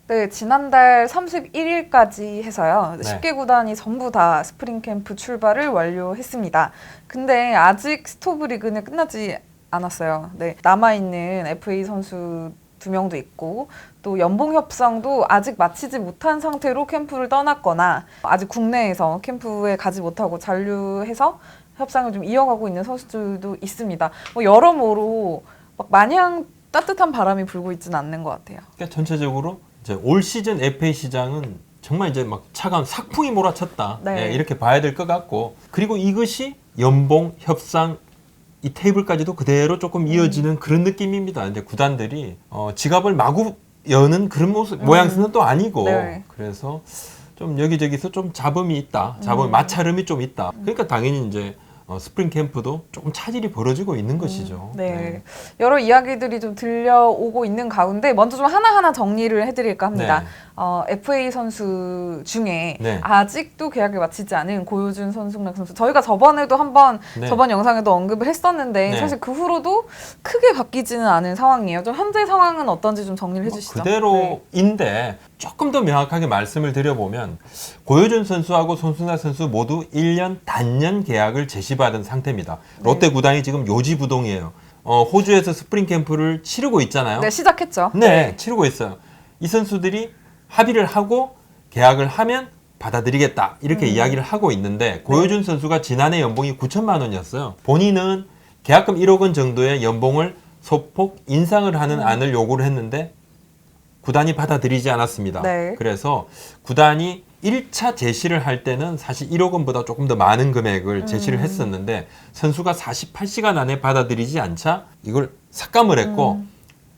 네, 지난달 31일까지 해서요. 네. 10개 구단이 전부 다 스프링 캠프 출발을 완료했습니다. 근데 아직 스토브 리그는 끝나지 않았어요. 네, 남아있는 FA 선수 2명도 있고 또 연봉 협상도 아직 마치지 못한 상태로 캠프를 떠났거나 아직 국내에서 캠프에 가지 못하고 잔류해서 협상을 좀 이어가고 있는 선수들도 있습니다. 뭐 여러모로 막 마냥 따뜻한 바람이 불고 있지는 않는 것 같아요. 그러니까 전체적으로 이제 올 시즌 FA 시장은 정말 이제 막 차가운 삭풍이 몰아쳤다. 네. 예, 이렇게 봐야 될 것 같고, 그리고 이것이 연봉 협상 이 테이블까지도 그대로 조금 이어지는 그런 느낌입니다. 이제 구단들이 지갑을 마구 여는 그런 모양새는 또 아니고, 네. 그래서 좀 여기저기서 좀 잡음이 있다. 마찰음이 좀 있다. 그러니까 당연히 이제 스프링 캠프도 조금 차질이 벌어지고 있는 것이죠. 네. 여러 이야기들이 좀 들려오고 있는 가운데 먼저 좀 하나하나 정리를 해드릴까 합니다. 네. FA 선수 중에 네. 아직도 계약을 마치지 않은 고효준, 손승락 선수. 저희가 저번에도 한번 네. 저번 영상에도 언급을 했었는데 네. 사실 그 후로도 크게 바뀌지는 않은 상황이에요. 좀 현재 상황은 어떤지 좀 정리를 해주시죠. 그대로인데 조금 더 명확하게 말씀을 드려보면 고효준 선수하고 손승락 선수 모두 1년 단년 계약을 제시받은 상태입니다. 롯데 구단이 지금 요지부동이에요. 호주에서 스프링 캠프를 치르고 있잖아요. 네, 시작했죠. 네, 치르고 있어요. 이 선수들이 합의를 하고 계약을 하면 받아들이겠다 이렇게 이야기를 하고 있는데, 고효준 선수가 지난해 연봉이 9천만 원이었어요. 본인은 계약금 1억 원 정도의 연봉을 소폭 인상을 하는 안을 요구를 했는데 구단이 받아들이지 않았습니다. 네. 그래서 구단이 1차 제시를 할 때는 사실 1억 원보다 조금 더 많은 금액을 제시를 했었는데 선수가 48시간 안에 받아들이지 않자 이걸 삭감을 했고,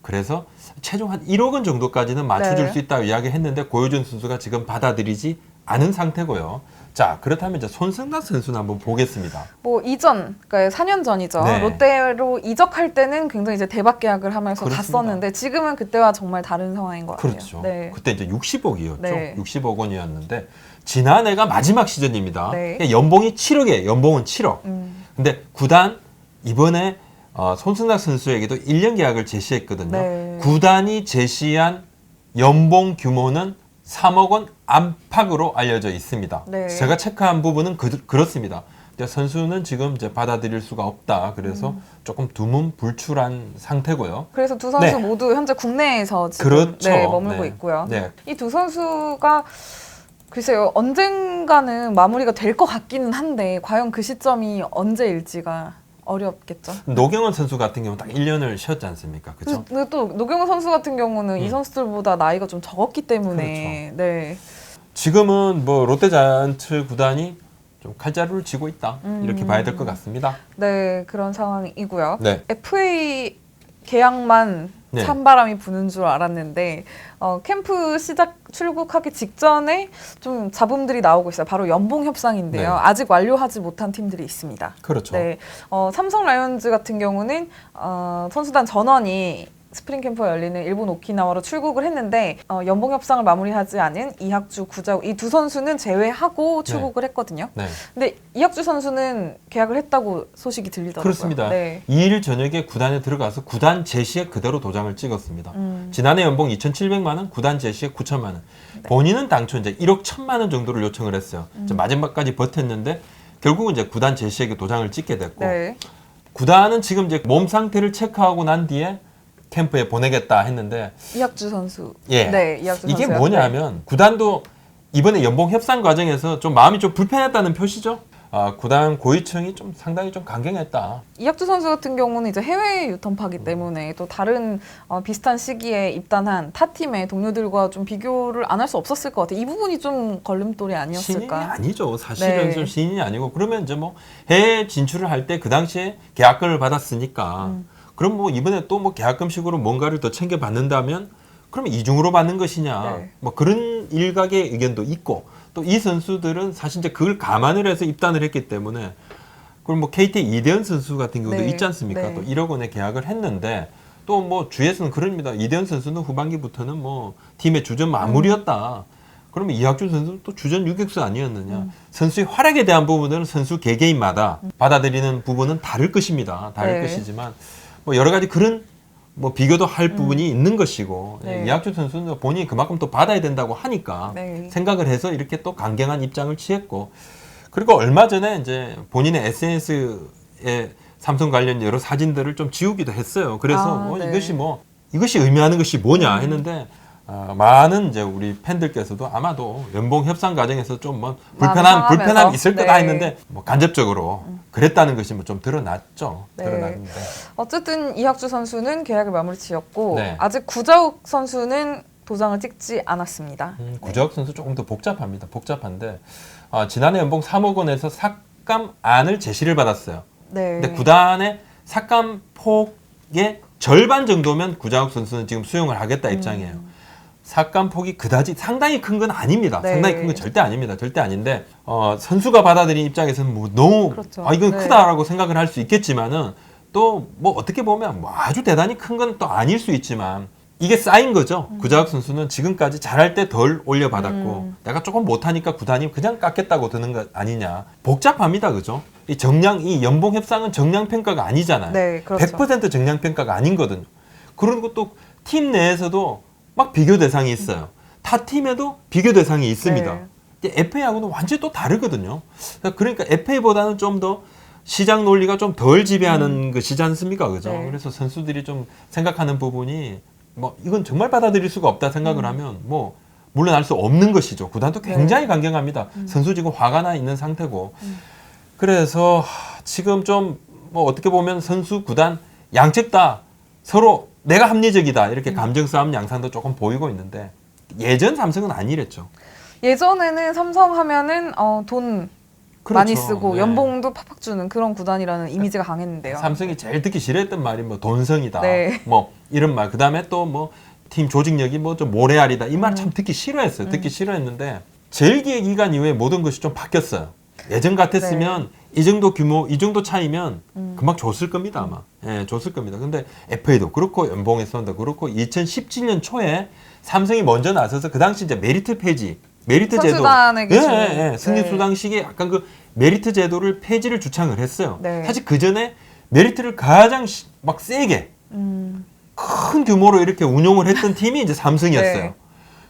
그래서 최종 한 1억 원 정도까지는 맞춰줄 네. 수 있다고 이야기했는데 고효준 선수가 지금 받아들이지 않은 상태고요. 자, 그렇다면 이제 손승락 선수는 한번 보겠습니다. 뭐 이전, 그러니까 4년 전이죠. 네. 롯데로 이적할 때는 굉장히 이제 대박 계약을 하면서 그렇습니다. 갔었는데 지금은 그때와 정말 다른 상황인 것 같아요. 그렇죠. 네. 그때 이제 60억이었죠. 네. 60억 원이었는데 지난해가 마지막 시즌입니다. 네. 연봉이 7억이에요. 연봉은 7억. 근데 구단 이번에 손승락 선수에게도 1년 계약을 제시했거든요. 네. 구단이 제시한 연봉 규모는 3억 원 안팎으로 알려져 있습니다. 네. 제가 체크한 부분은 그렇습니다. 근데 선수는 지금 이제 받아들일 수가 없다. 그래서 조금 두문불출한 상태고요. 그래서 두 선수 네. 모두 현재 국내에서 지금 그렇죠. 네, 머물고 네. 있고요. 네. 이 두 선수가 글쎄요, 언젠가는 마무리가 될 것 같기는 한데 과연 그 시점이 언제일지가 어렵겠죠. 노경원 선수 같은 경우는 딱 1년을 쉬었지 않습니까? 그렇죠? 근데 또 노경원 선수 같은 경우는 이 선수들보다 나이가 좀 적었기 때문에 그렇죠. 네. 지금은 뭐 롯데자이언츠 구단이 좀 칼자루를 쥐고 있다. 이렇게 봐야 될 것 같습니다. 네, 그런 상황이고요. 네. FA 계약만 네. 찬바람이 부는 줄 알았는데 캠프 시작 출국하기 직전에 좀 잡음들이 나오고 있어요. 바로 연봉 협상인데요. 네. 아직 완료하지 못한 팀들이 있습니다. 그렇죠. 네, 삼성 라이온즈 같은 경우는 선수단 전원이 스프링 캠프가 열리는 일본 오키나와로 출국을 했는데 연봉 협상을 마무리하지 않은 이학주, 구자욱 이 두 선수는 제외하고 출국을 했거든요. 네. 근데 이학주 선수는 계약을 했다고 소식이 들리더라고요. 그렇습니다. 네. 2일 저녁에 구단에 들어가서 구단 제시에 그대로 도장을 찍었습니다. 지난해 연봉 2,700만 원, 구단 제시에 9천만 원. 본인은 당초 이제 1억 1천만 원 정도를 요청을 했어요. 이제 마지막까지 버텼는데 결국은 이제 구단 제시에게 도장을 찍게 됐고, 네. 구단은 지금 이제 몸 상태를 체크하고 난 뒤에 캠프에 보내겠다 했는데, 이학주 선수. 예. 네, 이학주 이게 선수요. 뭐냐면 구단도 이번에 연봉 협상 과정에서 좀 마음이 좀 불편했다는 표시죠. 구단 고위층이 좀 상당히 좀 강경했다. 이학주 선수 같은 경우는 이제 해외 유턴파기 때문에 또 다른 비슷한 시기에 입단한 타 팀의 동료들과 좀 비교를 안 할 수 없었을 것 같아요. 이 부분이 좀 걸림돌이 신인이 아니었을까. 아니죠. 사실은 네. 좀 신인이 아니고, 그러면 이제 뭐 해외 진출을 할 때 그 당시에 계약금을 받았으니까 그럼 뭐 이번에 또 뭐 계약금식으로 뭔가를 더 챙겨 받는다면 그러면 이중으로 받는 것이냐. 네. 뭐 그런 일각의 의견도 있고, 또 이 선수들은 사실 이제 그걸 감안을 해서 입단을 했기 때문에, 그럼 뭐 KT 이대현 선수 같은 경우도 네. 있지 않습니까? 네. 또 1억 원에 계약을 했는데, 또 뭐 주위에서는 그럽니다. 이대현 선수는 후반기부터는 뭐 팀의 주전 마무리였다. 그러면 이학준 선수는 또 주전 유격수 아니었느냐. 선수의 활약에 대한 부분은 선수 개개인마다 받아들이는 부분은 다를 것입니다. 다를 네. 것이지만 뭐 여러 가지 그런 뭐 비교도 할 부분이 있는 것이고 네. 이학주 선수는 본인이 그만큼 또 받아야 된다고 하니까 네. 생각을 해서 이렇게 또 강경한 입장을 취했고 그리고 얼마 전에 이제 본인의 SNS에 삼성 관련 여러 사진들을 좀 지우기도 했어요. 그래서 네. 이것이 의미하는 것이 뭐냐 했는데 많은 이제 우리 팬들께서도 아마도 연봉 협상 과정에서 좀 뭐 불편함이 있을 거다 네. 했는데 뭐 간접적으로 그랬다는 것이 뭐 좀 드러났죠. 네. 드러났는데 어쨌든 이학주 선수는 계약을 마무리 지었고 네. 아직 구자욱 선수는 도장을 찍지 않았습니다. 구자욱 선수 조금 더 복잡합니다. 복잡한데 지난해 연봉 3억 원에서 삭감안을 제시를 받았어요. 네. 근데 구단의 삭감 폭의 절반 정도면 구자욱 선수는 지금 수용을 하겠다 입장이에요. 삭감 폭이 그다지 상당히 큰 건 아닙니다. 네. 상당히 큰 건 절대 아닙니다. 절대 아닌데 선수가 받아들인 입장에서는 뭐 너무 그렇죠. 이건 네. 크다라고 생각을 할 수 있겠지만은 또 뭐 어떻게 보면 뭐 아주 대단히 큰 건 또 아닐 수 있지만 이게 쌓인 거죠. 구자욱 선수는 지금까지 잘할 때 덜 올려받았고 내가 조금 못하니까 구단이 그냥 깎겠다고 드는 것 아니냐. 복잡합니다. 그죠? 이 연봉 협상은 정량 평가가 아니잖아요. 네, 그렇죠. 100% 정량 평가가 아닌거든요. 그리고 또 팀 내에서도 막 비교 대상이 있어요. 타 팀에도 비교 대상이 있습니다. 네. FA하고는 완전히 또 다르거든요. 그러니까 FA보다는 좀 더 시장 논리가 좀 덜 지배하는 것이지 않습니까? 그죠? 네. 그래서 선수들이 좀 생각하는 부분이 뭐 이건 정말 받아들일 수가 없다 생각을 하면 뭐 물러날 수 없는 것이죠. 구단도 굉장히 강경합니다. 선수 지금 화가 나 있는 상태고. 그래서 지금 좀 뭐 어떻게 보면 선수 구단 양측 다 서로 내가 합리적이다 이렇게 감정 싸움 양상도 조금 보이고 있는데 예전 삼성은 아니랬죠. 예전에는 삼성 하면은 돈 많이 쓰고 네. 연봉도 팍팍 주는 그런 구단이라는 이미지가 강했는데요. 삼성이 제일 듣기 싫어했던 말이 뭐 돈성이다. 네. 뭐 이런 말. 그다음에 또 뭐 팀 조직력이 뭐 좀 모래알이다. 이 말 참 듣기 싫어했어요. 듣기 싫어했는데 재일기획 기간 이후에 모든 것이 좀 바뀌었어요. 예전 같았으면 이 정도 규모, 이 정도 차이면 금방 줬을 겁니다, 아마. 예, 줬을 겁니다. 근데 FA도 그렇고 연봉에서도 그렇고 2017년 초에 삼성이 먼저 나서서 그 당시 이제 메리트 폐지, 메리트 제도, 선수단에게 주는, 예, 승리 네. 수당식의 약간 그 메리트 제도를 폐지를 주창을 했어요. 네. 사실 그 전에 메리트를 가장 막 세게 큰 규모로 이렇게 운용을 했던 팀이 이제 삼성이었어요. 네.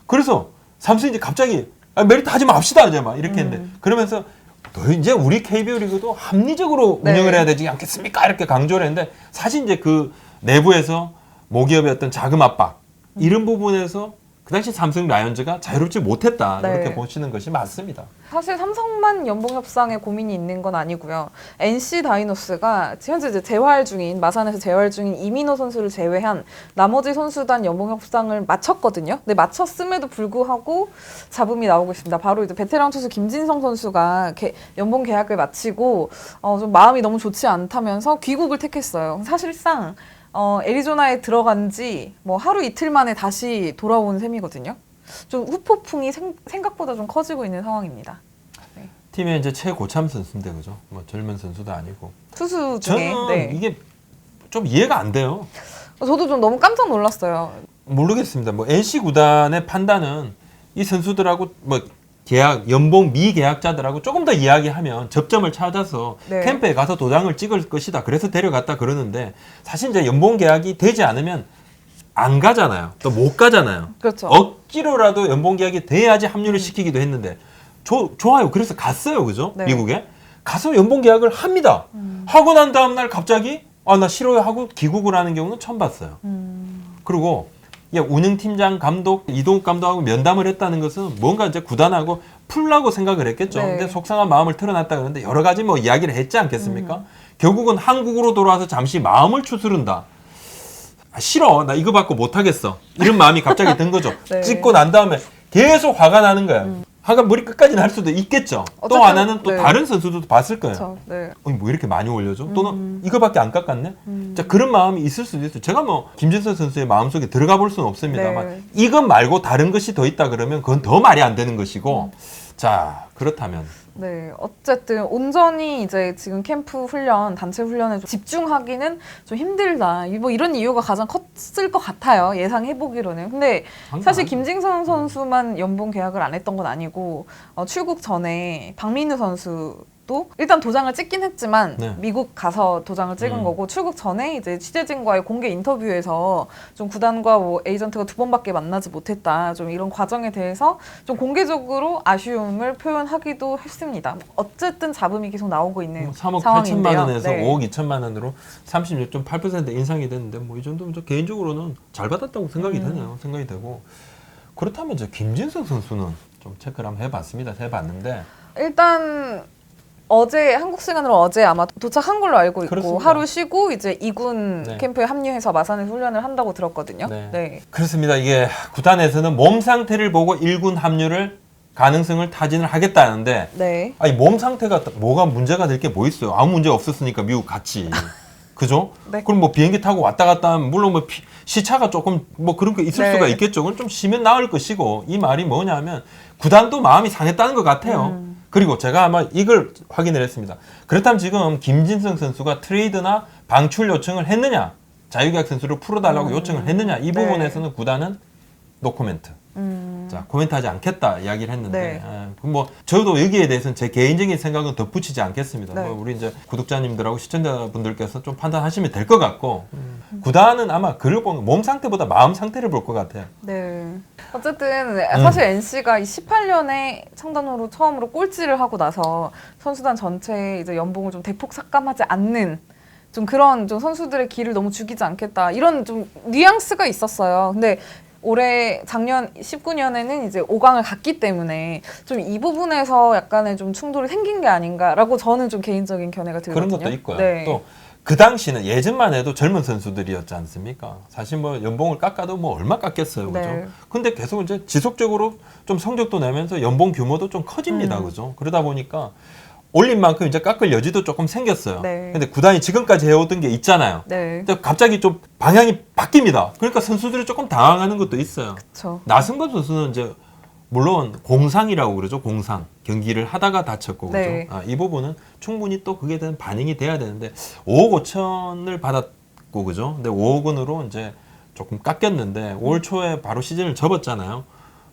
그래서 삼성이 이제 갑자기 메리트 하지 맙시다 이제 막 이렇게 했는데 그러면서 너 이제 우리 KBO 리그도 합리적으로 네. 운영을 해야 되지 않겠습니까? 이렇게 강조를 했는데 사실 이제 그 내부에서 모기업의 어떤 자금 압박 이런 부분에서 그 당시 삼성 라이온즈가 자유롭지 못했다 네. 이렇게 보시는 것이 맞습니다. 사실 삼성만 연봉 협상에 고민이 있는 건 아니고요. NC 다이노스가 현재 이제 재활 중인 마산에서 재활 중인 이민호 선수를 제외한 나머지 선수단 연봉 협상을 마쳤거든요. 근데 마쳤음에도 불구하고 잡음이 나오고 있습니다. 바로 이제 베테랑 투수 김진성 선수가 연봉 계약을 마치고 좀 마음이 너무 좋지 않다면서 귀국을 택했어요. 사실상 애리조나에 들어간 지 뭐 하루 이틀 만에 다시 돌아온 셈이거든요. 좀 후폭풍이 생각보다 좀 커지고 있는 상황입니다. 팀의 이제 최고참 선수인데 그죠? 뭐 젊은 선수도 아니고. 투수 중에. 저는 네. 이게 좀 이해가 안 돼요. 저도 좀 너무 깜짝 놀랐어요. 모르겠습니다. 뭐 NC 구단의 판단은 이 선수들하고 뭐 계약 연봉 미계약자들하고 조금 더 이야기하면 접점을 찾아서 네. 캠프에 가서 도장을 찍을 것이다. 그래서 데려갔다 그러는데 사실 이제 연봉 계약이 되지 않으면 안 가잖아요. 또 못 가잖아요. 그렇죠. 억지로라도 연봉 계약이 돼야지 합류를 시키기도 했는데 좋아요. 그래서 갔어요. 그죠? 네. 미국에. 가서 연봉 계약을 합니다. 하고 난 다음 날 갑자기 나 싫어요 하고 귀국을 하는 경우는 처음 봤어요. 그리고 운영팀장 감독 이동욱 감독하고 면담을 했다는 것은 뭔가 이제 구단하고 풀라고 생각을 했겠죠. 네. 근데 속상한 마음을 털어놨다 그러는데 여러 가지 뭐 이야기를 했지 않겠습니까? 결국은 한국으로 돌아와서 잠시 마음을 추스른다. 싫어. 나 이거 받고 못하겠어. 이런 마음이 갑자기 든 거죠. 네. 찍고 난 다음에 계속 화가 나는 거예요. 화가 머리 끝까지 날 수도 있겠죠. 또 어쨌든, 하나는 또 네. 다른 선수도 봤을 거예요. 그렇죠. 네. 뭐 이렇게 많이 올려줘? 또는 이거밖에 안 깎았네? 자, 그런 마음이 있을 수도 있어요. 제가 뭐 김진선 선수의 마음속에 들어가 볼 수는 없습니다만 네. 이것 말고 다른 것이 더 있다 그러면 그건 더 말이 안 되는 것이고 자, 그렇다면 네, 어쨌든 온전히 이제 지금 캠프 훈련, 단체 훈련에 좀 집중하기는 좀 힘들다. 뭐 이런 이유가 가장 컸을 것 같아요. 예상해보기로는. 근데 사실 김진선 선수만 연봉 계약을 안 했던 건 아니고 출국 전에 박민우 선수 것도 일단 도장을 찍긴 했지만 네. 미국 가서 도장을 찍은 거고 출국 전에 이제 취재진과의 공개 인터뷰에서 좀 구단과 뭐 에이전트가 2번밖에 만나지 못했다. 좀 이런 과정에 대해서 좀 공개적으로 아쉬움을 표현하기도 했습니다. 어쨌든 잡음이 계속 나오고 있는 3억 상황인데요. 8천만 원에서 네. 5억 2천만 원으로 36.8% 인상이 됐는데 뭐 이 정도면 저 개인적으로는 잘 받았다고 생각이 되네요. 생각이 되고 그렇다면 저 김진성 선수는 좀 체크를 한번 해봤습니다. 해봤는데 일단 어제 한국 시간으로 어제 아마 도착한 걸로 알고 있고 그렇습니다. 하루 쉬고 이제 2군 네. 캠프에 합류해서 마산에서 훈련을 한다고 들었거든요. 네. 네. 그렇습니다. 이게 구단에서는 몸 상태를 보고 1군 합류를 가능성을 타진을 하겠다는데 네. 아니 몸 상태가 뭐가 문제가 될 게 뭐 있어요? 아무 문제 없었으니까 미국 갔지. 그죠? 네. 그럼 뭐 비행기 타고 왔다 갔다 하면 물론 뭐 시차가 조금 뭐 그런 거 있을 네. 수가 있겠죠. 그건 좀 쉬면 나을 것이고 이 말이 뭐냐면 구단도 마음이 상했다는 것 같아요. 그리고 제가 아마 이걸 확인을 했습니다. 그렇다면 지금 김진성 선수가 트레이드나 방출 요청을 했느냐? 자유계약 선수를 풀어달라고 요청을 했느냐? 이 네. 부분에서는 구단은 노코멘트. 자, 코멘트하지 않겠다 이야기를 했는데, 네. 그럼 뭐 저도 여기에 대해서는 제 개인적인 생각은 덧붙이지 않겠습니다. 네. 뭐 우리 이제 구독자님들하고 시청자분들께서 좀 판단하시면 될 것 같고, 구단은 아마 그를 보는 몸 상태보다 마음 상태를 볼 것 같아요. 네. 어쨌든 사실 NC가 18년에 창단으로 처음으로 꼴찌를 하고 나서 선수단 전체의 이제 연봉을 좀 대폭 삭감하지 않는 좀 그런 좀 선수들의 길을 너무 죽이지 않겠다 이런 좀 뉘앙스가 있었어요. 근데 올해 작년 19년에는 이제 5강을 갔기 때문에 좀 이 부분에서 약간의 좀 충돌이 생긴 게 아닌가라고 저는 좀 개인적인 견해가 들거든요. 그런 것도 있고요. 네. 또 그 당시는 예전만 해도 젊은 선수들이었지 않습니까? 사실 뭐 연봉을 깎아도 뭐 얼마 깎겠어요, 그죠? 네. 근데 계속 이제 지속적으로 좀 성적도 내면서 연봉 규모도 좀 커집니다, 그죠? 그러다 보니까 올린 만큼 이제 깎을 여지도 조금 생겼어요. 네. 근데 구단이 지금까지 해오던 게 있잖아요. 네. 근데 갑자기 좀 방향이 바뀝니다. 그러니까 선수들이 조금 당황하는 것도 있어요. 그렇죠. 나승건 선수는 이제 물론 공상이라고 그러죠. 공상. 경기를 하다가 다쳤고 네. 그죠. 이 부분은 충분히 또 그게 대한 반영이 돼야 되는데 5억 5천을 받았고 그죠. 근데 5억 원으로 이제 조금 깎였는데 올 초에 바로 시즌을 접었잖아요.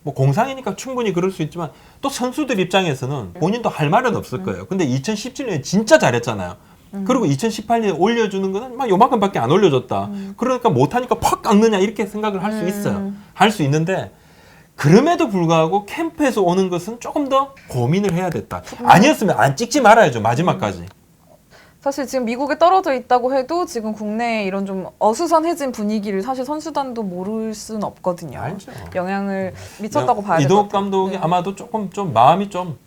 뭐 공상이니까 충분히 그럴 수 있지만 또 선수들 입장에서는 본인도 할 말은 없을 거예요. 근데 2017년에 진짜 잘했잖아요. 그리고 2018년에 올려주는 거는 막 요만큼밖에 안 올려줬다. 그러니까 못하니까 팍 깎느냐 이렇게 생각을 할 수 있어요. 할 수 있는데 그럼에도 불구하고 캠프에서 오는 것은 조금 더 고민을 해야 됐다. 아니었으면 안 찍지 말아야죠. 마지막까지. 사실 지금 미국에 떨어져 있다고 해도 지금 국내에 이런 좀 어수선해진 분위기를 사실 선수단도 모를 수는 없거든요. 알죠. 영향을 미쳤다고 봐야 될 것 이동욱 같아요. 감독이 네. 아마도 조금 좀 마음이 좀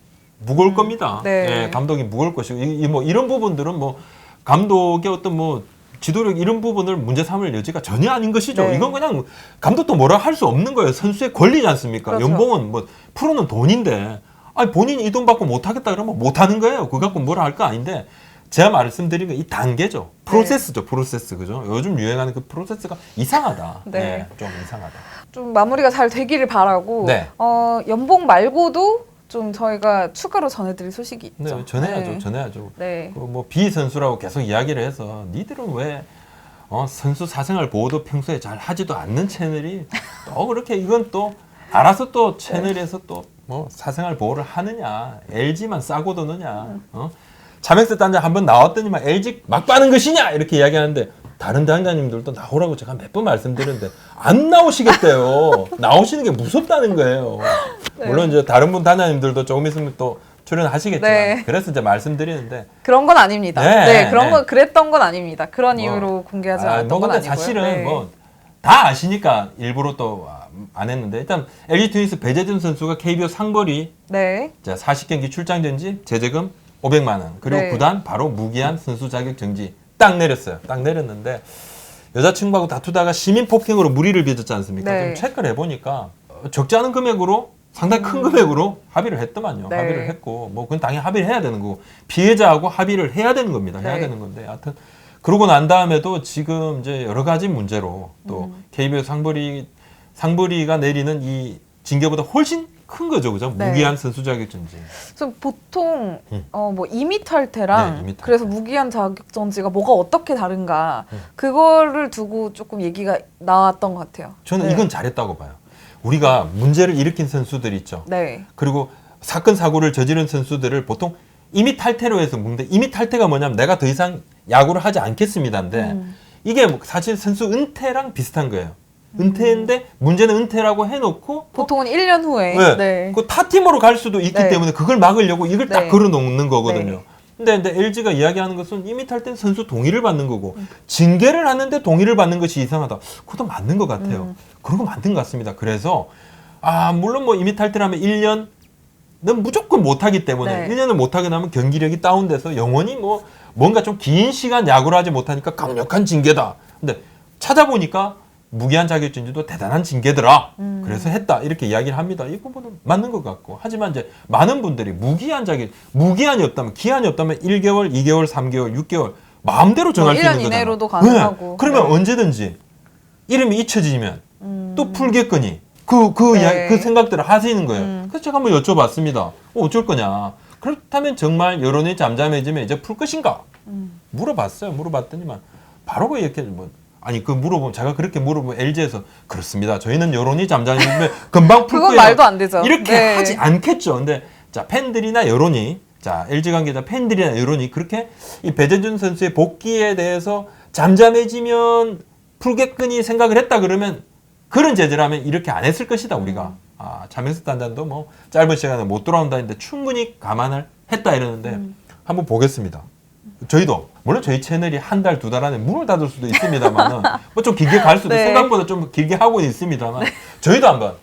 무거울 겁니다. 네. 예, 감독이 무거울 것이고 뭐 이런 부분들은 뭐 감독의 어떤 뭐 지도력 이런 부분을 문제 삼을 여지가 전혀 아닌 것이죠. 네. 이건 그냥 감독도 뭐라 할 수 없는 거예요. 선수의 권리지 않습니까? 그렇죠. 연봉은 뭐 프로는 돈인데 아니 본인이 이 돈 받고 못 하겠다 그러면 못 하는 거예요. 그거 갖고 뭐라 할 거 아닌데 제가 말씀드린 건 이 단계죠. 프로세스죠. 프로세스 그죠? 요즘 유행하는 그 프로세스가 이상하다. 네. 네, 좀 이상하다. 좀 마무리가 잘 되기를 바라고 네. 연봉 말고도 좀 저희가 추가로 전해드릴 소식이 있죠. 네, 전해야죠. 네. 전해야죠. 네. 그 뭐 B 선수라고 계속 이야기를 해서 니들은 왜 선수 사생활 보호도 평소에 잘 하지도 않는 채널이 또 그렇게 이건 또 알아서 또 채널에서 또 뭐 사생활 보호를 하느냐 LG만 싸고 도느냐 자맥스 단장 한번 나왔더니만 LG 막 빠는 것이냐 이렇게 이야기하는데 다른 단장님들도 나오라고 제가 몇 번 말씀드렸는데 안 나오시겠대요. 나오시는 게 무섭다는 거예요. 네. 물론 이제 다른 분 단장님들도 조금 있으면 또 출연하시겠지만 네. 그래서 이제 말씀드리는데 그런 건 아닙니다. 네, 네, 그런 네. 건 그랬던 건 아닙니다. 그런 뭐, 이유로 공개하지 않았던 뭐 건 근데 아니고요. 사실은 네. 뭐 다 아시니까 일부러 또 안 했는데 일단 LG 트윈스 배재준 선수가 KBO 상벌이 네. 자 40경기 출장 정지 제재금 500만 원 그리고 네. 구단 바로 무기한 선수 자격 정지 딱 내렸어요. 딱 내렸는데 여자친구하고 다투다가 시민 폭행으로 물의를 빚었지 않습니까? 네. 좀 체크를 해보니까 적지 않은 금액으로 상당히 큰 금액으로 합의를 했더만요. 네. 합의를 했고 뭐 그건 당연히 합의를 해야 되는 거고 피해자하고 합의를 해야 되는 겁니다. 해야 네. 되는 건데 하여튼 그러고 난 다음에도 지금 이제 여러 가지 문제로 또 KBO 상벌이가 내리는 이 징계보다 훨씬 큰 거죠, 그죠? 네. 무기한 선수 자격 정지. 그래서 보통 뭐 이미탈퇴랑 네, 이미탈퇴. 그래서 무기한 자격정지가 뭐가 어떻게 다른가 그거를 두고 조금 얘기가 나왔던 것 같아요. 저는 네. 이건 잘했다고 봐요. 우리가 문제를 일으킨 선수들 있죠. 네. 그리고 사건 사고를 저지른 선수들을 보통 이미 탈퇴로 해서 묻는데 이미 탈퇴가 뭐냐면 내가 더 이상 야구를 하지 않겠습니다인데 이게 뭐 사실 선수 은퇴랑 비슷한 거예요. 은퇴인데 문제는 은퇴라고 해놓고 보통은 1년 후에. 네. 네. 그 타팀으로 갈 수도 있기 네. 때문에 그걸 막으려고 이걸 딱 네. 걸어놓는 거거든요. 네. 근데 LG가 이야기하는 것은 이미 탈 때는 선수 동의를 받는 거고 징계를 하는데 동의를 받는 것이 이상하다. 그것도 맞는 것 같아요. 그런 거 맞는 것 같습니다. 그래서 물론 뭐 이미 탈퇴라면 1년은 무조건 못하기 때문에 네. 1년을 못하게 되면 경기력이 다운돼서 영원히 뭐 뭔가 좀 긴 시간 야구를 하지 못하니까 강력한 징계다. 근데 찾아보니까 무기한 자격증도 대단한 징계더라. 그래서 했다. 이렇게 이야기를 합니다. 이 부분은 맞는 것 같고. 하지만 이제 많은 분들이 무기한이 없다면, 기한이 없다면 1개월, 2개월, 3개월, 6개월 마음대로 정할 수 1년 있는 거잖아. 이내로도 가능하고. 네. 그러면 네. 언제든지 이름이 잊혀지면 또 풀겠거니. 네. 그 생각들을 하시는 거예요. 그래서 제가 한번 여쭤봤습니다. 어쩔 거냐. 그렇다면 정말 여론이 잠잠해지면 이제 풀 것인가? 물어봤어요. 물어봤더니만 바로 이렇게 뭐 그 물어보면 제가 그렇게 물어보면 LG에서 그렇습니다. 저희는 여론이 잠잠해지면 금방 풀 그건 거예요. 말도 안 되죠. 이렇게 네. 하지 않겠죠. 근데 자 팬들이나 여론이 LG 관계자 팬들이나 여론이 그렇게 이 배재준 선수의 복귀에 대해서 잠잠해지면 풀겠거니 생각을 했다 그러면 그런 제재를 하면 이렇게 안 했을 것이다 우리가. 차명수 단장도 뭐 짧은 시간에 못 돌아온다는데 충분히 감안을 했다 이러는데 한번 보겠습니다. 저희도 물론 저희 채널이 한 달, 두 달 안에 문을 닫을 수도 있습니다만은 뭐 좀 길게 갈 수도 네. 생각보다 좀 길게 하고 있습니다만 저희도 한번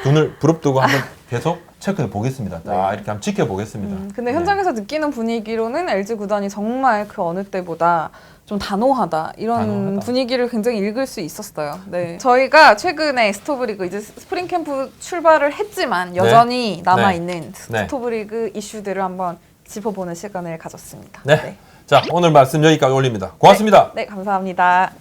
눈을 부릅뜨고 한번 계속 체크해 보겠습니다. 이렇게 한번 지켜보겠습니다. 근데 네. 현장에서 느끼는 분위기로는 LG 구단이 정말 그 어느 때보다 좀 단호하다 이런 단호하다. 분위기를 굉장히 읽을 수 있었어요. 네. 저희가 최근에 스토브리그 이제 스프링 캠프 출발을 했지만 여전히 남아 있는 네. 스토브리그 이슈들을 한번 짚어보는 시간을 가졌습니다. 네. 자 오늘 말씀 여기까지 올립니다. 고맙습니다. 네, 감사합니다.